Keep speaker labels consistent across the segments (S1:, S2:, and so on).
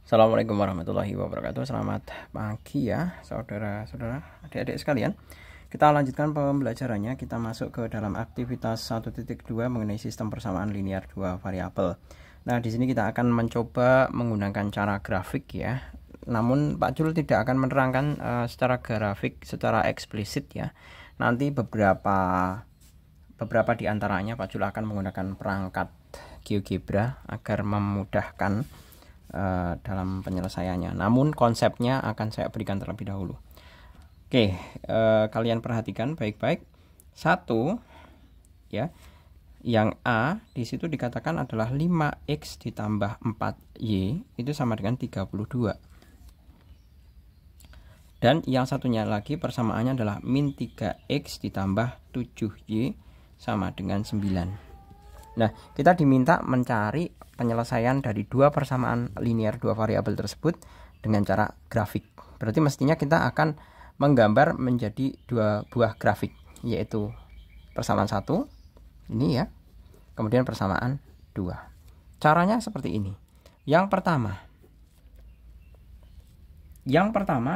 S1: Assalamualaikum warahmatullahi wabarakatuh. Selamat pagi ya saudara-saudara, adik-adik sekalian. Kita lanjutkan pembelajarannya. Kita masuk ke dalam aktivitas 1.2 mengenai sistem persamaan linear dua variabel. Nah, di sini kita akan mencoba menggunakan cara grafik ya. Namun Pak Jul tidak akan menerangkan secara grafik secara eksplisit ya. Nanti beberapa di antaranya Pak Jul akan menggunakan perangkat GeoGebra agar memudahkan dalam penyelesaiannya. Namun konsepnya akan saya berikan terlebih dahulu. Oke, kalian perhatikan baik-baik. Satu ya, yang A di situ dikatakan adalah 5x ditambah 4y itu sama dengan 32. Dan yang satunya lagi persamaannya adalah min 3x ditambah 7y sama dengan 9. Nah, kita diminta mencari penyelesaian dari dua persamaan linear dua variabel tersebut dengan cara grafik. Berarti mestinya kita akan menggambar menjadi dua buah grafik, yaitu persamaan 1 ini ya, kemudian persamaan 2. Caranya seperti ini. Yang pertama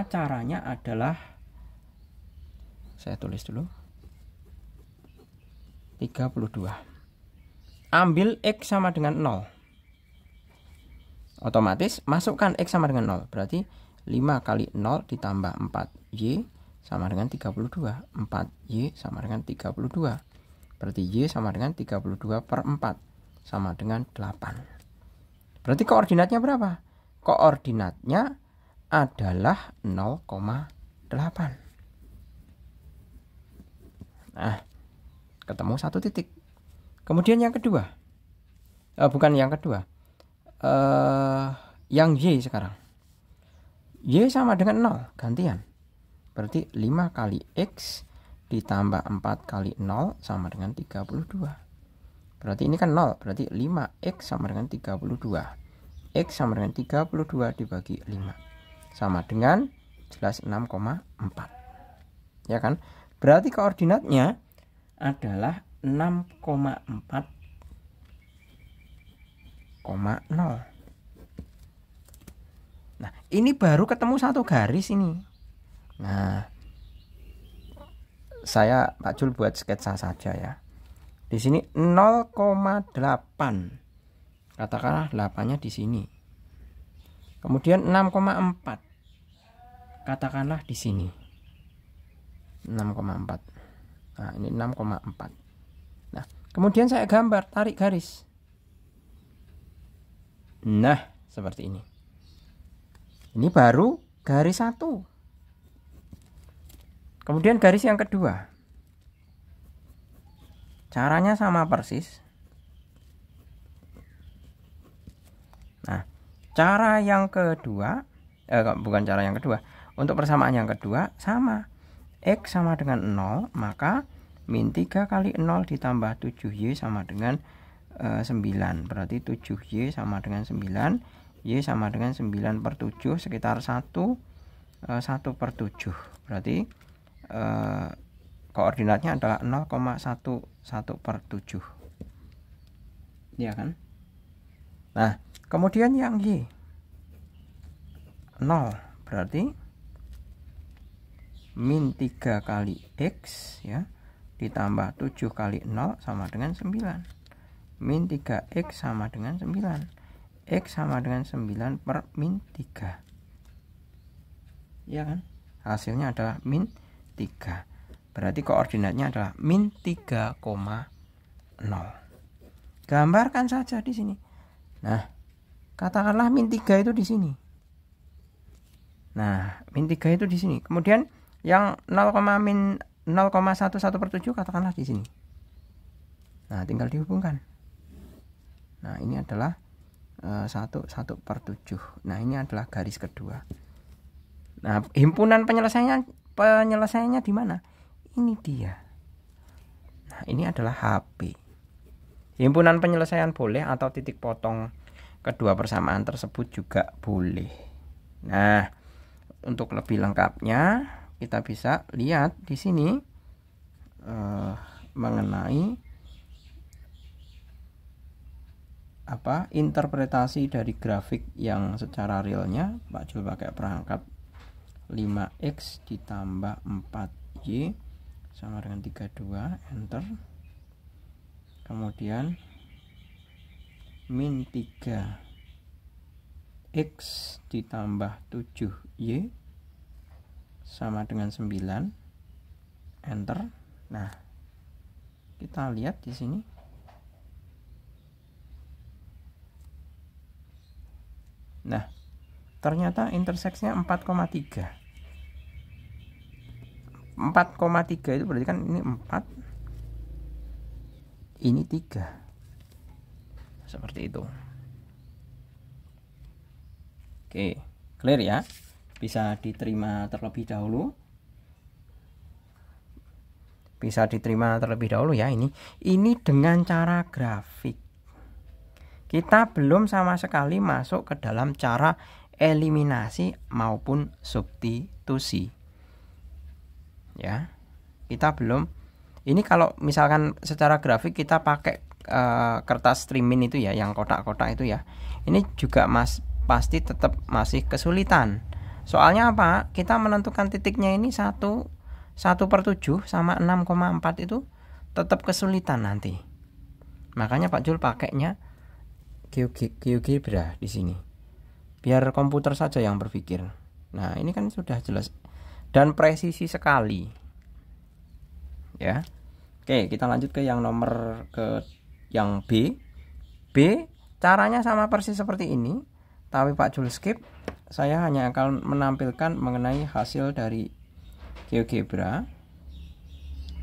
S1: caranya adalah, saya tulis dulu, 32. Ambil X sama dengan 0. Otomatis masukkan X sama dengan 0. Berarti 5 kali 0 ditambah 4Y sama dengan 32. 4Y sama dengan 32. Berarti Y sama dengan 32 per 4 sama dengan 8. Berarti koordinatnya berapa? Koordinatnya adalah 0,8. Nah, ketemu satu titik. Kemudian yang kedua, yang Y sekarang. Y sama dengan 0, gantian. Berarti 5 kali X ditambah 4 kali 0 sama dengan 32. Berarti ini kan 0, berarti 5X sama dengan 32. X sama dengan 32 dibagi 5. Sama dengan jelas 6,4. Ya kan? Berarti koordinatnya adalah 6,4,0. Nah, ini baru ketemu satu garis ini. Nah, Pak Jul buat sketsa saja ya. Di sini 0,8. Katakanlah 8-nya di sini. Kemudian 6,4. Katakanlah di sini. 6,4. Nah, ini 6,4. Nah, kemudian saya gambar, tarik garis. Nah, seperti ini. Ini baru garis 1. Kemudian garis yang kedua. Caranya sama persis. Nah, cara yang kedua, bukan cara yang kedua. Untuk persamaan yang kedua sama. X sama dengan 0, maka min 3 kali 0 ditambah 7Y sama dengan 9. Berarti 7Y sama dengan 9. Y sama dengan 9 per 7, sekitar 1 per 7. Berarti koordinatnya adalah 0,11 per 7. Ya kan? Nah, kemudian yang Y 0, berarti min 3 kali X ya ditambah 7 kali 0 sama dengan 9. Min 3X sama dengan 9. X sama dengan 9 per min 3. Ya kan? Hasilnya adalah min 3. Berarti koordinatnya adalah min 3,0. Gambarkan saja di sini. Nah, katakanlah min 3 itu di sini. Nah, min 3 itu di sini. Kemudian yang 0,11 per 7 katakanlah di sini. Nah, tinggal dihubungkan. Nah, ini adalah 1 per 7. Nah, ini adalah garis kedua. Nah, himpunan penyelesaiannya di mana? Ini dia. Nah, ini adalah HP. Himpunan penyelesaian boleh atau titik potong kedua persamaan tersebut juga boleh. Nah, untuk lebih lengkapnya kita bisa lihat di sini mengenai interpretasi dari grafik yang secara realnya, Pak Jul pakai perangkat 5x ditambah 4y sama dengan 32, enter. Kemudian min 3x ditambah 7y sama dengan 9, enter. Nah, kita lihat di sini. Nah, ternyata interseksinya 4,3. 4,3 itu berarti kan ini 4, ini 3. Seperti itu. Oke, clear ya? Bisa diterima terlebih dahulu. Bisa diterima terlebih dahulu ya ini. Ini dengan cara grafik. Kita belum sama sekali masuk ke dalam cara eliminasi maupun substitusi. Ya. Kita belum. Ini kalau misalkan secara grafik kita pakai kertas streaming itu ya, yang kotak-kotak itu ya. Ini juga pasti tetap masih kesulitan. Soalnya apa? Kita menentukan titiknya ini 1/7 sama 6,4 itu tetap kesulitan nanti. Makanya Pak Jul pakainya GeoGebra di sini. Biar komputer saja yang berpikir. Nah, ini kan sudah jelas dan presisi sekali. Ya. Oke, kita lanjut ke yang nomor yang B. B caranya sama persis seperti ini, tapi Pak Jul skip. Saya hanya akan menampilkan mengenai hasil dari GeoGebra.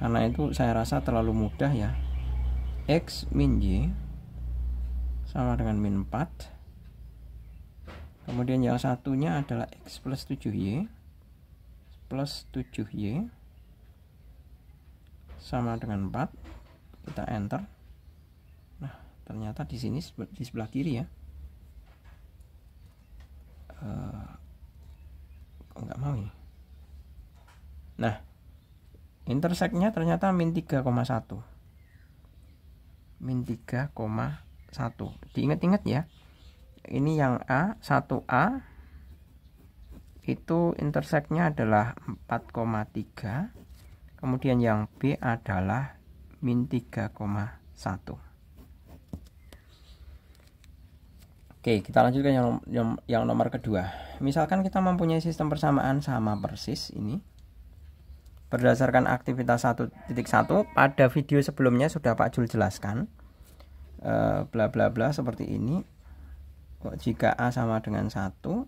S1: Karena itu saya rasa terlalu mudah ya. X min Y sama dengan min 4. Kemudian yang satunya adalah X plus 7Y plus 7Y sama dengan 4. Kita enter. Nah, ternyata di sini di sebelah kiri ya. Kok nggak mau ini? Nah, interseknya ternyata min 3,1. Min 3,1. Diingat-ingat ya. Ini yang A, 1A itu interseknya adalah 4,3. Kemudian yang B adalah min 3,1. Oke, kita lanjutkan yang nomor kedua. Misalkan kita mempunyai sistem persamaan sama persis ini. Berdasarkan aktivitas 1.1, pada video sebelumnya sudah Pak Jul jelaskan. Bla bla bla seperti ini. Jika A sama dengan 1,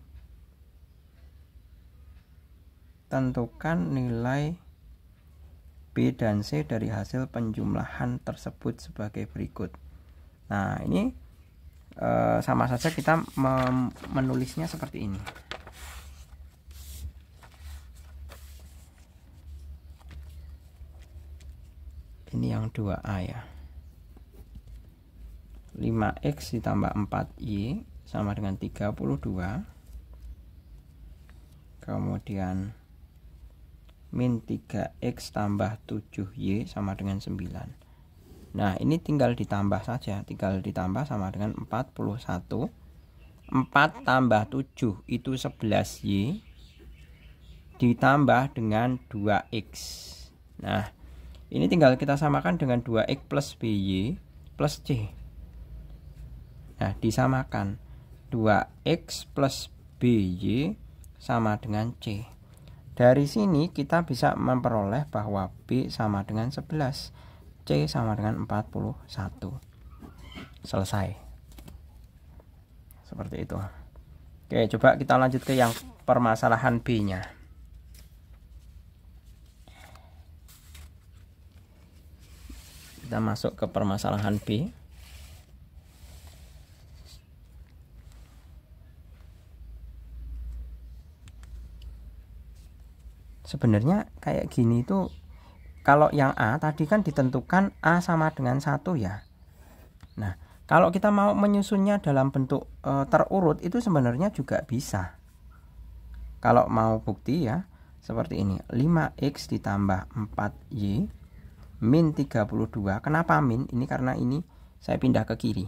S1: tentukan nilai B dan C dari hasil penjumlahan tersebut sebagai berikut. Nah, ini sama saja kita menulisnya seperti ini. Ini yang 2A ya. 5x ditambah 4y sama dengan 32. Kemudian min 3x tambah 7y sama dengan 9. Nah, ini tinggal ditambah saja. Tinggal ditambah sama dengan 41. 4 tambah 7 itu 11y. Ditambah dengan 2x. Nah, ini tinggal kita samakan dengan 2x plus by plus c. Nah, disamakan 2x plus by sama dengan c. Dari sini kita bisa memperoleh bahwa b sama dengan 11, c sama dengan 41. Selesai. Seperti itu. Oke, coba kita lanjut ke yang permasalahan B-nya. Kita masuk ke permasalahan B. Sebenarnya kayak gini itu, kalau yang A tadi kan ditentukan A sama dengan 1 ya. Nah, kalau kita mau menyusunnya dalam bentuk terurut itu sebenarnya juga bisa. Kalau mau bukti ya, seperti ini. 5x ditambah 4y min 32. Kenapa min? Ini karena ini saya pindah ke kiri.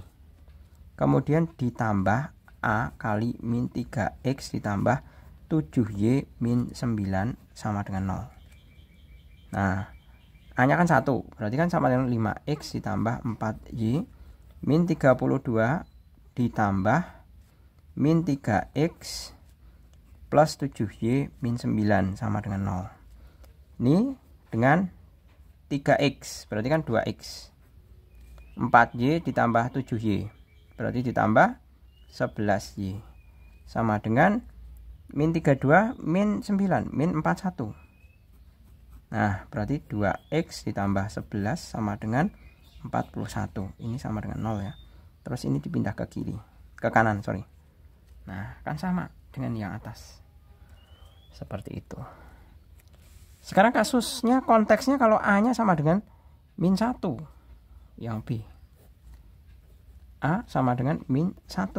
S1: kemudian ditambah A kali min 3X ditambah 7Y min 9 sama dengan 0. Nah, A nya kan 1, berarti kan sama dengan 5X ditambah 4Y min 32 ditambah min 3X plus 7Y min 9 sama dengan 0. Ini dengan 3X, berarti kan 2X. 4Y ditambah 7Y, berarti ditambah 11Y. Sama dengan min 32 min 9, min 41. Nah, berarti 2X ditambah 11 sama dengan 41. Ini sama dengan 0 ya. Terus ini dipindah ke kiri, ke kanan, sorry. Nah, kan sama dengan yang atas. Seperti itu. Sekarang kasusnya, konteksnya kalau A-nya sama dengan min 1. Yang B. A sama dengan min 1.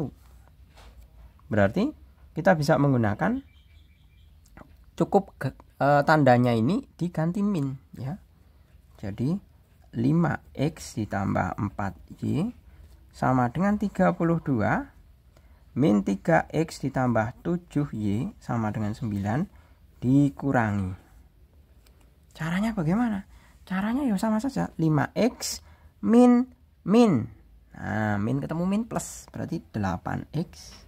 S1: Berarti kita bisa menggunakan cukup tandanya ini diganti min ya. Jadi 5X ditambah 4Y sama dengan 32 min 3X ditambah 7Y sama dengan 9 dikurangi. Caranya bagaimana? Caranya ya sama saja, 5X min min. Nah, min ketemu min plus, berarti 8X.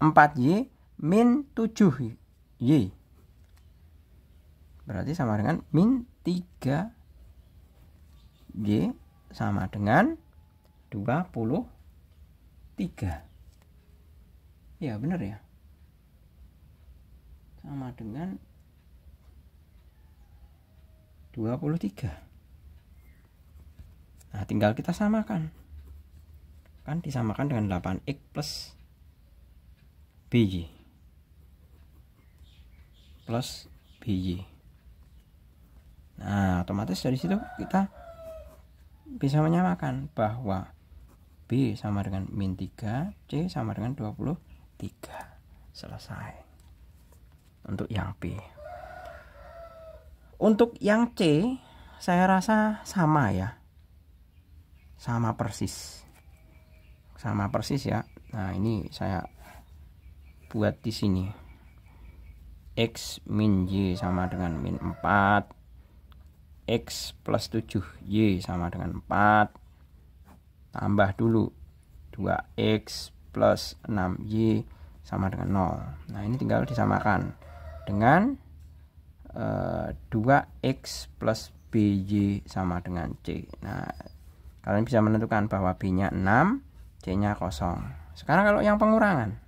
S1: 4Y min 7Y, berarti sama dengan min 3Y sama dengan 23. Ya benar ya, sama dengan 23. Nah, tinggal kita samakan. Kan disamakan dengan 8X plus BY plus BY. Nah, otomatis dari situ kita bisa menyamakan bahwa B sama dengan min 3, C sama dengan 23. Selesai. Untuk yang B. Untuk yang C, saya rasa sama ya. Sama persis. Sama persis ya. Nah, ini saya buat di sini. X min Y sama dengan min 4. X plus 7Y sama dengan 4. Tambah dulu 2X plus 6Y sama dengan 0. Nah, ini tinggal disamakan dengan 2X plus BY sama dengan C. Nah, kalian bisa menentukan bahwa B nya 6, C nya 0. Sekarang kalau yang pengurangan,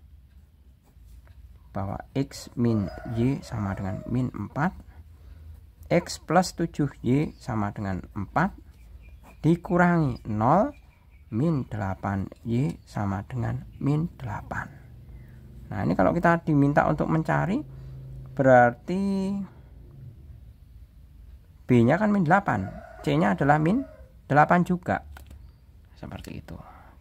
S1: bahwa X min Y sama dengan min 4, X plus 7Y sama dengan 4 dikurangi 0 min 8Y sama dengan min 8. Nah, ini kalau kita diminta untuk mencari, berarti B nya kan min 8, C nya adalah min 8 juga. Seperti itu.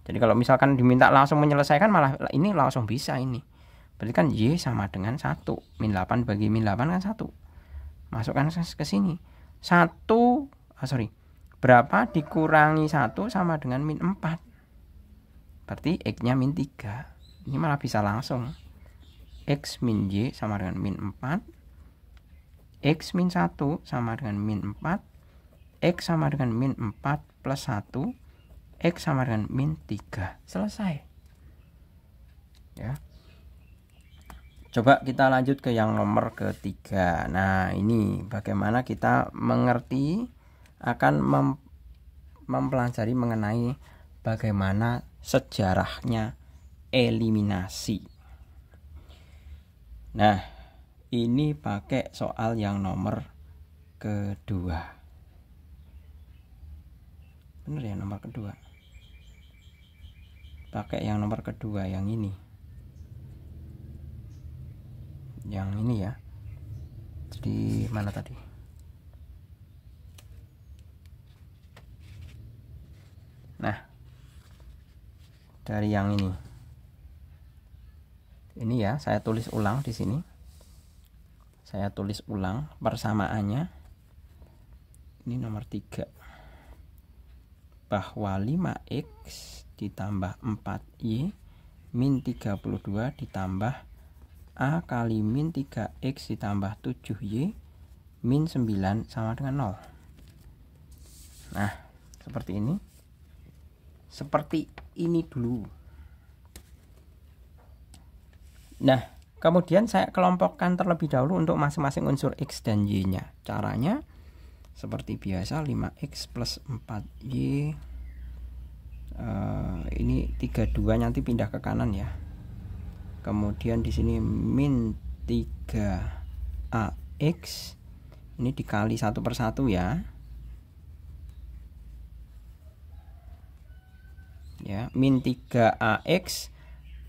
S1: Jadi kalau misalkan diminta langsung menyelesaikan, malah ini langsung bisa ini. Berarti kan Y sama dengan 1. Min 8 bagi min 8 kan 1. Masukkan ke sini. Berapa dikurangi 1 sama dengan min 4. Berarti X nya min 3. Ini malah bisa langsung. X min Y sama dengan min 4. X min 1 sama dengan min 4. X sama dengan min 4 plus 1. X sama dengan min 3. Selesai. Ya. Coba kita lanjut ke yang nomor ketiga. Nah, ini bagaimana kita mengerti akan mempelajari mengenai bagaimana sejarahnya eliminasi. Nah, ini pakai soal yang nomor kedua. Bener ya, nomor kedua. Pakai yang nomor kedua, yang ini. Yang ini ya. Jadi mana tadi? Nah, dari yang ini. Ini ya, saya tulis ulang di sini. Saya tulis ulang persamaannya. Ini nomor 3. bahwa 5x ditambah 4y min 32 ditambah A kali min 3x ditambah 7y min 9 sama dengan 0. Nah, seperti ini. Seperti ini dulu. Nah, kemudian saya kelompokkan terlebih dahulu untuk masing-masing unsur x dan y-nya. Caranya seperti biasa, 5x plus 4y. Ini 32 nanti pindah ke kanan ya. Kemudian di sini min 3ax. Ini dikali satu per satu ya. Ya, min 3ax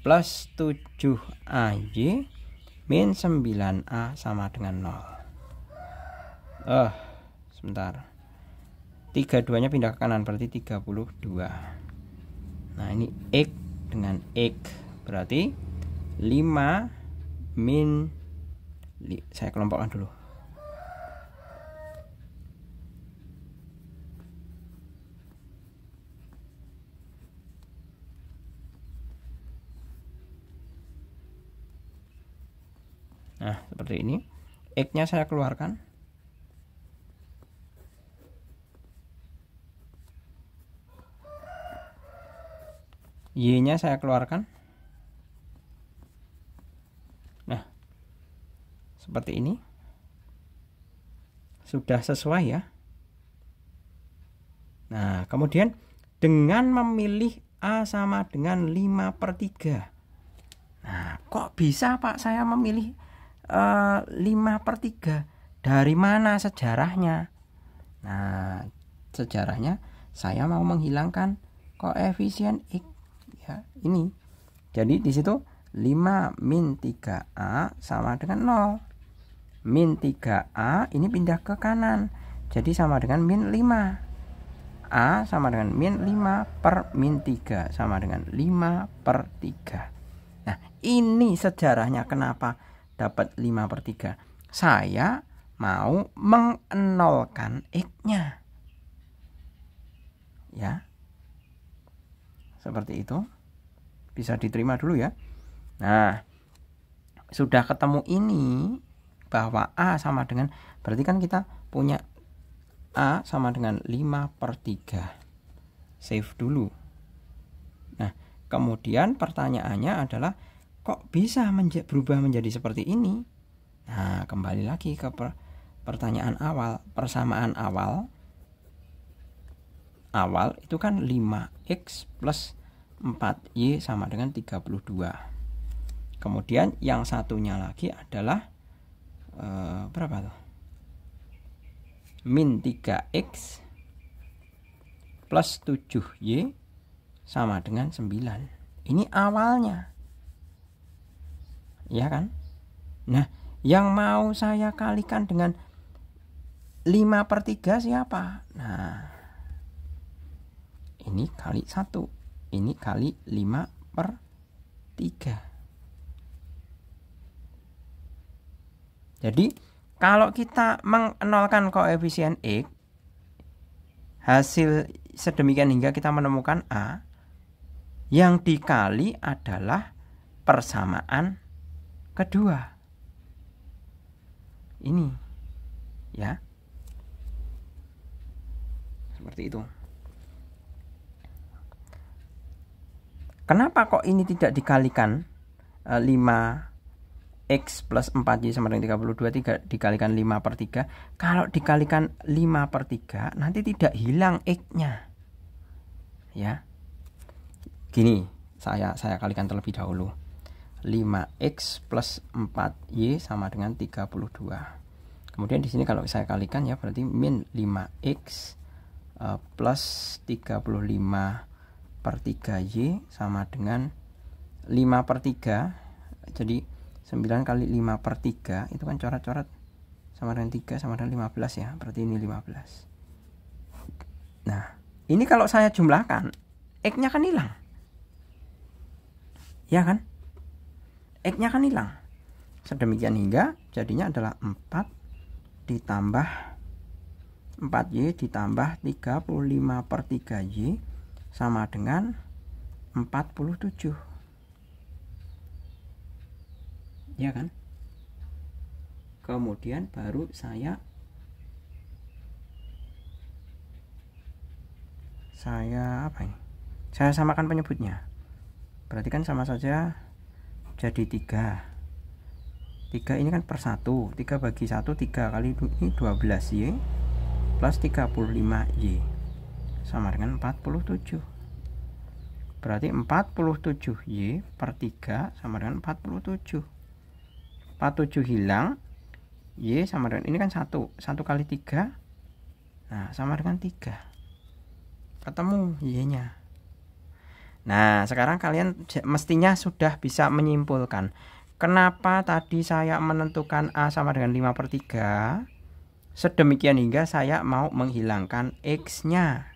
S1: plus 7ay min 9a sama dengan 0. Sebentar. 32-nya pindah ke kanan berarti 32. Nah, ini x dengan x berarti 5 min saya kelompokkan dulu. Nah, seperti ini. X-nya saya keluarkan. Y-nya saya keluarkan. Nah, seperti ini. Sudah sesuai ya. Nah, kemudian dengan memilih A sama dengan 5/3. Nah, kok bisa Pak saya memilih 5/3? Dari mana sejarahnya? Nah, sejarahnya saya mau menghilangkan koefisien x ya, ini. Jadi di situ 5 min 3a sama dengan 0. Min 3a ini pindah ke kanan. Jadi sama dengan min 5. A sama dengan min 5 per min 3 sama dengan 5/3. Nah, ini sejarahnya kenapa dapat 5/3. Saya mau mengenolkan x-nya. Ya. Seperti itu. Bisa diterima dulu ya. Nah, sudah ketemu ini bahwa A sama dengan, berarti kan kita punya A sama dengan 5/3. Save dulu. Nah, kemudian pertanyaannya adalah kok bisa berubah menjadi seperti ini? Nah, kembali lagi ke pertanyaan awal. Persamaan awal itu kan 5x plus 4y sama dengan 32. Kemudian yang satunya lagi adalah berapa tuh? Min 3x plus 7y sama dengan 9. Ini awalnya. Ya kan? Nah, yang mau saya kalikan dengan 5/3 siapa? Nah, ini kali 1. Ini kali 5/3. Jadi, kalau kita mengenolkan koefisien x, hasil sedemikian hingga kita menemukan A, yang dikali adalah persamaan kedua. Ini ya. Seperti itu. Kenapa kok ini tidak dikalikan 5x plus 4y sama dengan 32 dikalikan 5/3? Kalau dikalikan 5/3 nanti tidak hilang x-nya. Ya. Gini, saya kalikan terlebih dahulu. 5x plus 4y sama dengan 32. Kemudian di sini kalau saya kalikan ya berarti min 5x plus 35/3y sama dengan 5/3. Jadi 9 kali 5/3 itu kan coret-coret sama dengan 3 sama dengan 15 ya. Berarti ini 15. Nah, ini kalau saya jumlahkan, x-nya kan hilang. Ya kan? X-nya kan hilang. Sedemikian hingga jadinya adalah 4 ditambah 4Y ditambah 35 per 3Y sama dengan 47. Ya kan? Kemudian baru saya apa ini? Saya samakan penyebutnya. Berarti kan sama saja jadi 3. 3 ini kan per 1. 3 bagi 1, 3 kali ini 12Y plus 35Y sama dengan 47. Berarti 47Y per 3 sama dengan 47. 47 hilang, Y sama dengan, ini kan 1. 1 kali 3, nah sama dengan 3. Ketemu Y-nya. Nah, sekarang kalian mestinya sudah bisa menyimpulkan kenapa tadi saya menentukan A sama dengan 5 per 3 sedemikian hingga saya mau menghilangkan X-nya.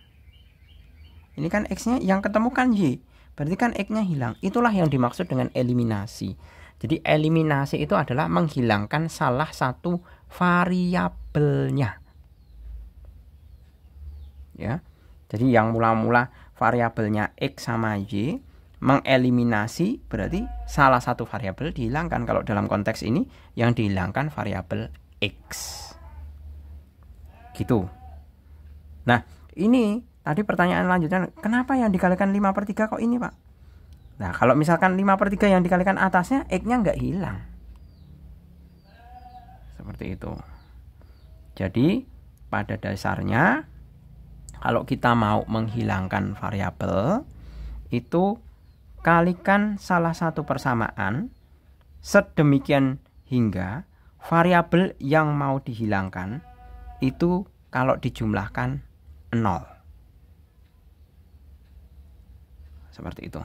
S1: Ini kan X-nya yang ketemu kan Y, berarti kan X-nya hilang. Itulah yang dimaksud dengan eliminasi. Jadi eliminasi itu adalah menghilangkan salah satu variabelnya. Ya. Jadi yang mula-mula variabelnya X sama Y, mengeliminasi berarti salah satu variabel dihilangkan. Kalau dalam konteks ini yang dihilangkan variabel X. Gitu. Nah, ini tadi pertanyaan lanjutnya, kenapa yang dikalikan 5 per 3 kok ini, Pak? Nah, kalau misalkan 5 per 3 yang dikalikan atasnya, X-nya nggak hilang. Seperti itu. Jadi, pada dasarnya, kalau kita mau menghilangkan variabel, itu kalikan salah satu persamaan sedemikian hingga variabel yang mau dihilangkan itu kalau dijumlahkan 0. Seperti itu.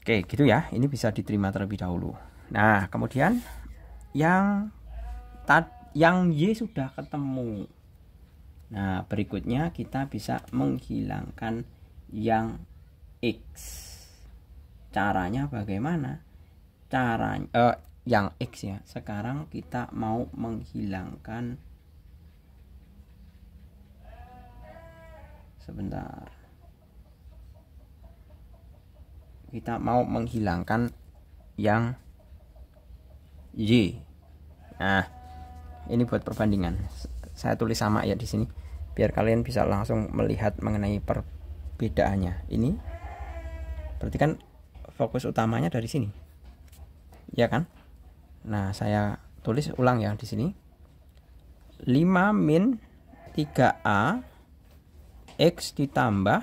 S1: Oke, gitu ya. Ini bisa diterima terlebih dahulu. Nah, kemudian yang Y sudah ketemu. Nah, berikutnya kita bisa menghilangkan yang X. Caranya bagaimana? Caranya yang X ya. Sekarang kita mau menghilangkan, sebentar. Kita mau menghilangkan yang Y. Nah, ini buat perbandingan. Saya tulis sama ya di sini biar kalian bisa langsung melihat mengenai perbedaannya. Ini berarti kan fokus utamanya dari sini. Ya kan? Nah, saya tulis ulang ya di sini. 5 min 3A X ditambah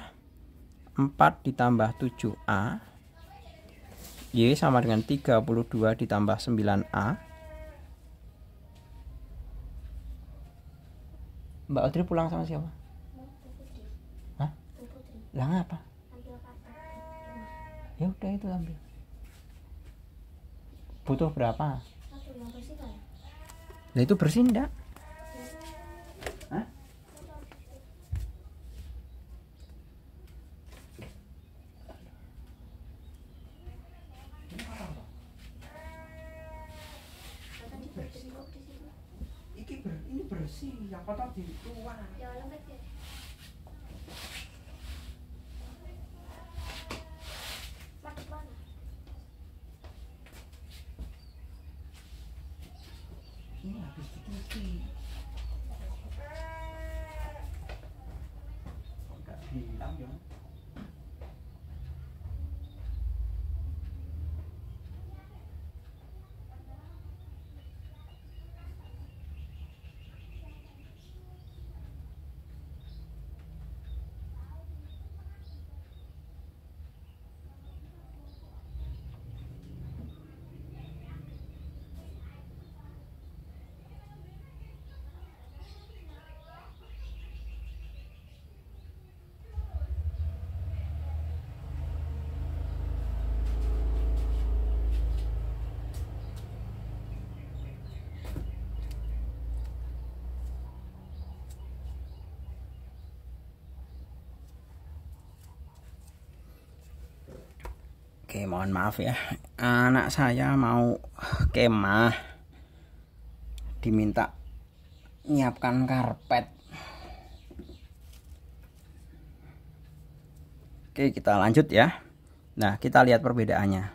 S1: 4 ditambah 7A Y sama dengan 32 ditambah 9A. Mbak Audrey pulang sama siapa? Hah? Lah ngapa? Ya udah itu ambil. Butuh berapa? Nah itu bersih enggak? Hah? Ini bersih, yang kotor di luar. Ini habis dicuci. Enggak bilang ya. Oke, mohon maaf ya. Anak saya mau kemah. Diminta nyiapkan karpet. Oke, kita lanjut ya. Nah, kita lihat perbedaannya.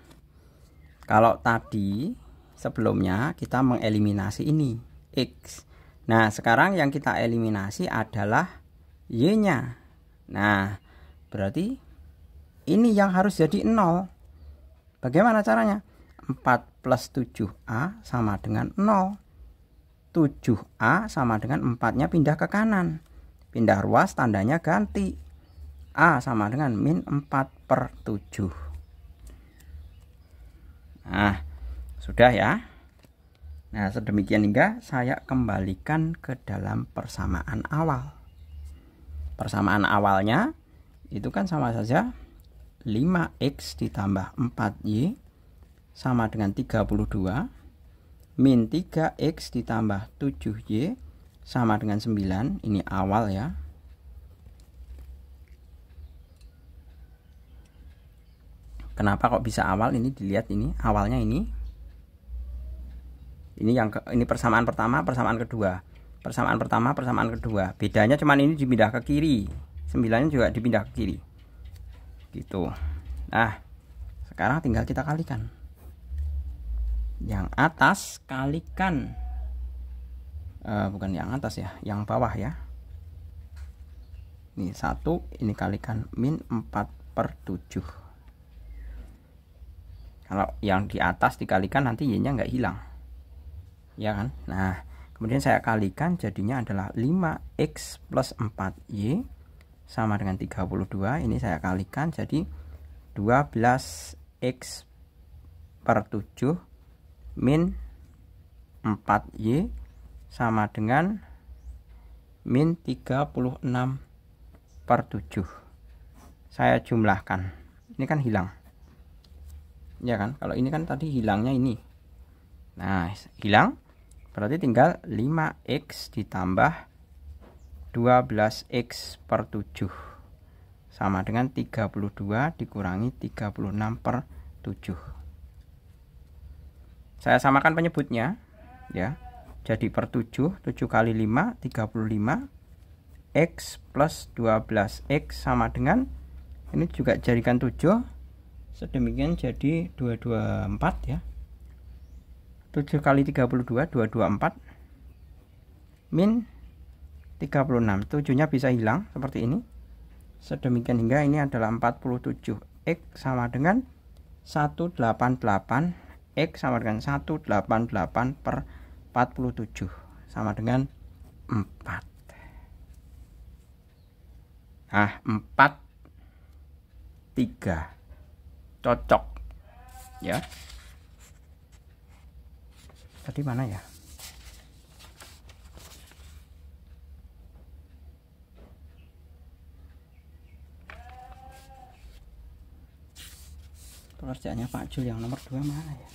S1: Kalau tadi sebelumnya kita mengeliminasi ini X. Nah, sekarang yang kita eliminasi adalah Y-nya. Nah, berarti ini yang harus jadi 0. Bagaimana caranya? 4 plus 7A sama dengan 0. 7A sama dengan 4-nya pindah ke kanan. Pindah ruas, tandanya ganti. A sama dengan min 4/7. Nah, sudah ya. Nah, sedemikian hingga saya kembalikan ke dalam persamaan awal. Persamaan awalnya itu kan sama saja 5X ditambah 4Y sama dengan 32 min 3X ditambah 7Y sama dengan 9. Ini awal ya. Kenapa kok bisa awal? Ini dilihat, ini awalnya ini ini persamaan pertama, persamaan kedua. Persamaan pertama, persamaan kedua. Bedanya cuman ini dipindah ke kiri. 9-nya juga dipindah ke kiri. Gitu. Nah, sekarang tinggal kita kalikan. Yang atas kalikan bukan yang atas ya, yang bawah ya. Ini 1, ini kalikan min 4/7. Kalau yang di atas dikalikan nanti Y-nya nggak hilang, ya kan? Nah, kemudian saya kalikan jadinya adalah 5X plus 4Y sama dengan 32. Ini saya kalikan jadi 12X/7 min 4Y sama dengan min 36/7. Saya jumlahkan. Ini kan hilang. Ya kan, kalau ini kan tadi hilangnya ini. Nah, hilang berarti tinggal 5X ditambah 12X/7 sama dengan 32 dikurangi 36/7. Saya samakan penyebutnya ya. Jadi per 7, 7 kali 5 35, X plus 12X sama dengan, ini juga jadikan 7, sedemikian jadi 224 ya. 7 kali 32 224 min 36. 7-nya bisa hilang seperti ini. Sedemikian hingga ini adalah 47. X sama dengan 188. X sama dengan 188/47 sama dengan 4. Nah, 4 3 cocok ya. Tadi mana ya? Pekerjaannya Pak Jul yang nomor 2 mana ya?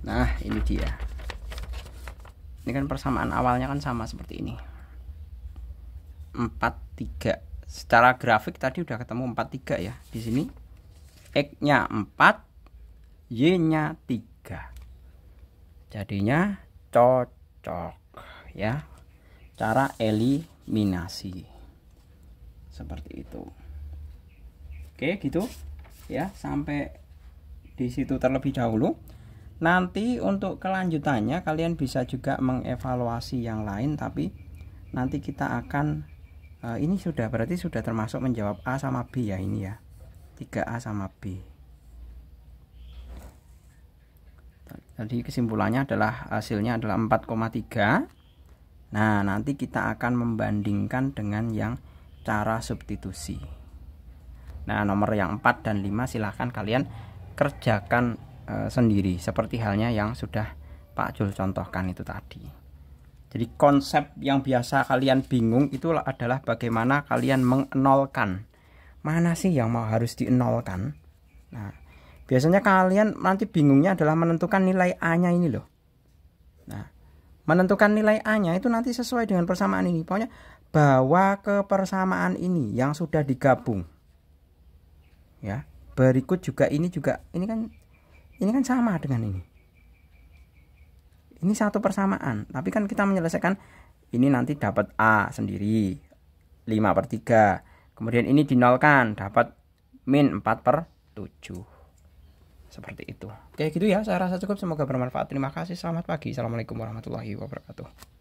S1: Nah, ini dia. Ini kan persamaan awalnya kan sama seperti ini. 43. Secara grafik tadi udah ketemu 43 ya. Di sini X-nya 4, Y-nya 3. Jadinya cocok ya. Cara eliminasi. Seperti itu. Oke, gitu ya. Sampai di situ terlebih dahulu. Nanti untuk kelanjutannya kalian bisa juga mengevaluasi yang lain, tapi nanti kita akan ini sudah berarti sudah termasuk menjawab A sama B ya, ini ya. 3A sama B. Tadi kesimpulannya adalah hasilnya adalah 4,3. Nah, nanti kita akan membandingkan dengan yang cara substitusi. Nah, nomor yang 4 dan 5 silahkan kalian kerjakan sendiri seperti halnya yang sudah Pak Jul contohkan itu tadi. Jadi konsep yang biasa kalian bingung itu adalah bagaimana kalian mengenolkan. Mana sih yang mau harus dienolkan? Nah, biasanya kalian nanti bingungnya adalah menentukan nilai A-nya ini loh. Nah, menentukan nilai A-nya itu nanti sesuai dengan persamaan ini. Pokoknya bawa ke persamaan ini yang sudah digabung. Ya, berikut juga ini kan sama dengan ini. Ini satu persamaan, tapi kan kita menyelesaikan ini nanti dapat A sendiri 5/3. Kemudian ini dinolkan, dapat min 4/7. Seperti itu. Oke gitu ya, saya rasa cukup. Semoga bermanfaat. Terima kasih, selamat pagi. Assalamualaikum warahmatullahi wabarakatuh.